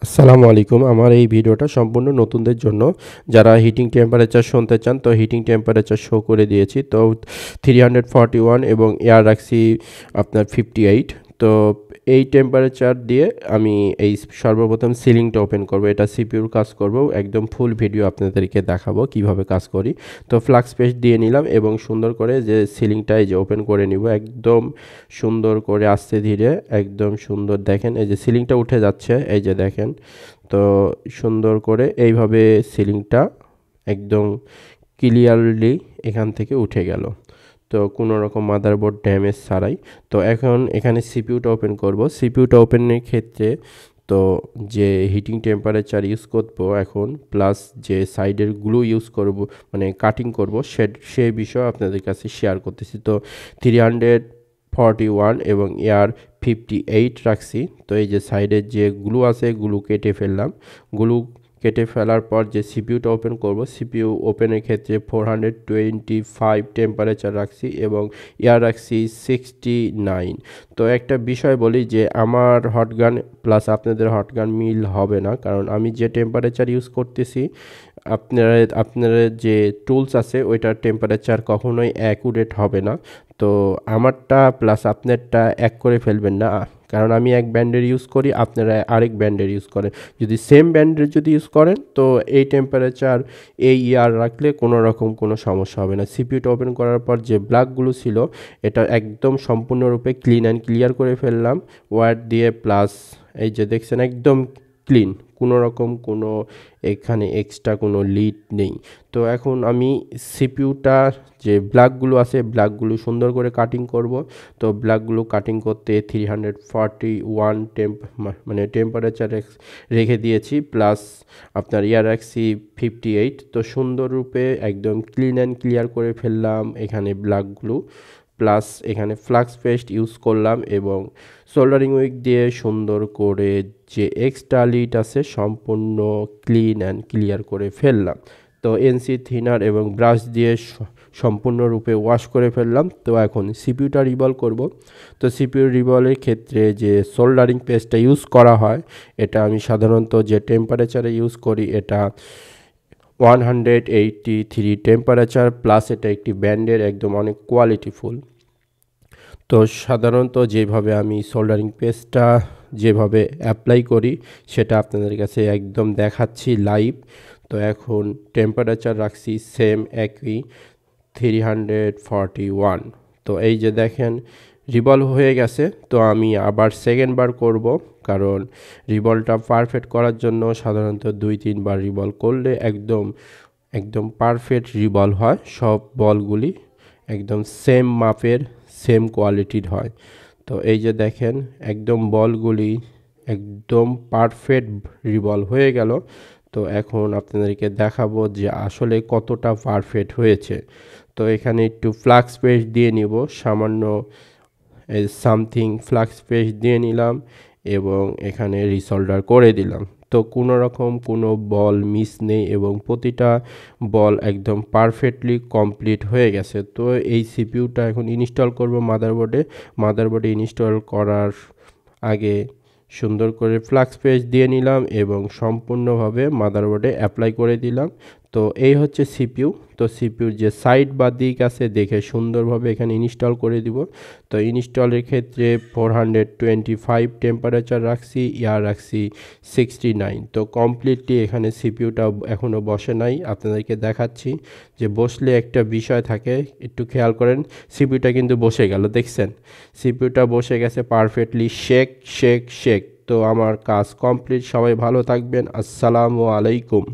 আসসালামু আলাইকুম। আমার এই ভিডিওটা সম্পূর্ণ নতুনদের জন্য। যারা হিটিং টেম্পারেচার শুনতে চান, তো হিটিং টেম্পারেচার শো করে দিয়েছি। তো 341 এবং এয়ার রাখছি আপনার 58। তো এই টেম্পারেচার দিয়ে আমি এই সর্বপ্রথম সিলিংটা ওপেন করব। এটা সিপিইউর কাজ করব। একদম ফুল ভিডিও আপনাদেরকে দেখাবো কিভাবে কাজ করি। তো ফ্লাক্স পেস্ট দিয়ে নিলাম এবং সুন্দর করে যে সিলিংটা এই যে ওপেন করে নিব। একদম সুন্দর করে আস্তে ধীরে, একদম সুন্দর দেখেন এই যে সিলিংটা উঠে যাচ্ছে, এই যে দেখেন। তো সুন্দর করে এইভাবে সিলিংটা একদম ক্লিয়ারলি এখান থেকে উঠে গেল। তো কোনো রকম মাদারবোর্ড ড্যামেজ ছাড়াই। তো এখন এখানে সিপিইউটা ওপেন করব। সিপিইউটা ওপেনের ক্ষেত্রে তো যে হিটিং টেম্পারেচার ইউজ করব এখন, প্লাস যে সাইডের গ্লু ইউজ করব, মানে কাটিং করব, সে বিষয়ে আপনাদের কাছে শেয়ার করতেছি। তো 341 এবং এয়ার 58 রাখছি। তো এই যে সাইডের যে গ্লু আছে, গ্লু কেটে ফেললাম। গ্লু কেটে ফেলার পর যে সিপিইউটা ওপেন করব, সিপিইউ ওপেনের ক্ষেত্রে 425 টেম্পারেচার রাখছি এবং এয়ার রাখছি 69। তো একটা বিষয় বলি যে আমার হটগান প্লাস আপনাদের হটগান মিল হবে না, কারণ আমি যে টেম্পারেচার ইউজ করতেছি, আপনারা আপনারা যে টুলস আছে ওইটার টেম্পারেচার কখনোই অ্যাকুরেট হবে না। তো আমারটা প্লাস আপনারটা এক করে ফেলবেন না, কারণ আমি এক ব্র্যান্ডের ইউজ করি, আপনারা আরেক ব্র্যান্ডের ইউজ করেন। যদি সেম ব্র্যান্ডের যদি ইউজ করেন, তো এই টেম্পারেচার এই ইয়ার রাখলে কোনো রকম কোনো সমস্যা হবে না। সিপিইউটা ওপেন করার পর যে ব্ল্যাকগুলো ছিল, এটা একদম সম্পূর্ণরূপে ক্লিন অ্যান্ড ক্লিয়ার করে ফেললাম ওয়্যার দিয়ে। প্লাস এই যে দেখছেন একদম ক্লিন, কোনো রকম কোনো এখানে এক্সট্রা কোনো লিড নেই। তো এখন আমি সিপিইউটার যে ব্ল্যাকগুলো আছে, ব্ল্যাকগুলো সুন্দর করে কাটিং করব। তো ব্ল্যাকগুলো কাটিং করতে 341 মানে টেম্পারেচার রেখে দিয়েছি, প্লাস আপনার ইয়ার রাখছি 58। তো সুন্দররূপে একদম ক্লিন অ্যান্ড ক্লিয়ার করে ফেললাম এখানে ব্ল্যাকগুলো। প্লাস এখানে ফ্লাক্স পেস্ট ইউজ করলাম এবং সোল্ডারিং উইক দিয়ে সুন্দর করে যে এক্সট্রা লিড আছে সম্পূর্ণ ক্লিন অ্যান্ড ক্লিয়ার করে ফেললাম। তো এনসি থিনার এবং ব্রাশ দিয়ে সম্পূর্ণরূপে ওয়াশ করে ফেললাম। তো এখন সিপিইউটা রিভল করব। তো সিপিইউ রিভলের ক্ষেত্রে যে সোল্ডারিং পেস্টটা ইউজ করা হয়, এটা আমি সাধারণত যে টেম্পারেচারে ইউজ করি, এটা 183 টেম্পারেচার, প্লাস এটা একটি ব্র্যান্ডের একদম অনেক কোয়ালিটিফুল। তো সাধারণত যেভাবে আমি সোল্ডারিং পেস্টটা যেভাবে অ্যাপ্লাই করি, সেটা আপনাদের কাছে একদম দেখাচ্ছি লাইভ। তো এখন টেম্পারেচার রাখছি সেম একই 341। তো এই যে দেখেন রিভলভ হয়ে গেছে। তো আমি আবার সেকেন্ড বার করব, কারণ রিভলভটা পারফেক্ট করার জন্য সাধারণত 2-3 বার রিভলভ করলে একদম একদম পারফেক্ট রিভলভ হয়। সব বলগুলি একদম সেম মাপের, সেম কোয়ালিটির হয়। তো এই যে দেখেন একদম বলগুলি একদম পারফেক্ট রিভলভ হয়ে গেল। তো এখন আপনাদেরকে দেখাবো যে আসলে কতটা পারফেক্ট হয়েছে। তো এখানে একটু ফ্লাক্স পেস্ট দিয়ে নিব, সামান্য সামথিং ফ্লাক্স পেস্ট দিয়ে নিলাম এবং এখানে রিসোল্ডার করে দিলাম। তো কোনো রকম কোনো বল মিস নেই এবং প্রতিটা বল একদম পারফেক্টলি কমপ্লিট হয়ে গেছে। তো এই সিপিইউটা এখন ইনস্টল করব মাদারবোর্ডে ইনস্টল করার আগে সুন্দর করে ফ্লাক্স পেস্ট দিয়ে নিলাম এবং সম্পূর্ণভাবে মাদারবোর্ডে অ্যাপ্লাই করে দিলাম। তো এই হচ্ছে সিপিইউ। তো সিপিইউর যে সাইড বা দিক আছে দেখে সুন্দরভাবে এখানে ইনস্টল করে দিব। তো ইনস্টলের ক্ষেত্রে 425 টেম্পারেচার রাখছি, ইয়ার রাখছি 69। তো কমপ্লিটলি এখানে সিপিইউটা এখনও বসে নাই, আপনাদেরকে দেখাচ্ছি যে বসলে একটা বিষয় থাকে, একটু খেয়াল করেন। সিপিইউটা কিন্তু বসে গেল, দেখছেন সিপিইউটা বসে গেছে পারফেক্টলি। Shake shake shake. তো আমার কাজ কমপ্লিট। সবাই ভালো থাকবেন। আসসালামু আলাইকুম।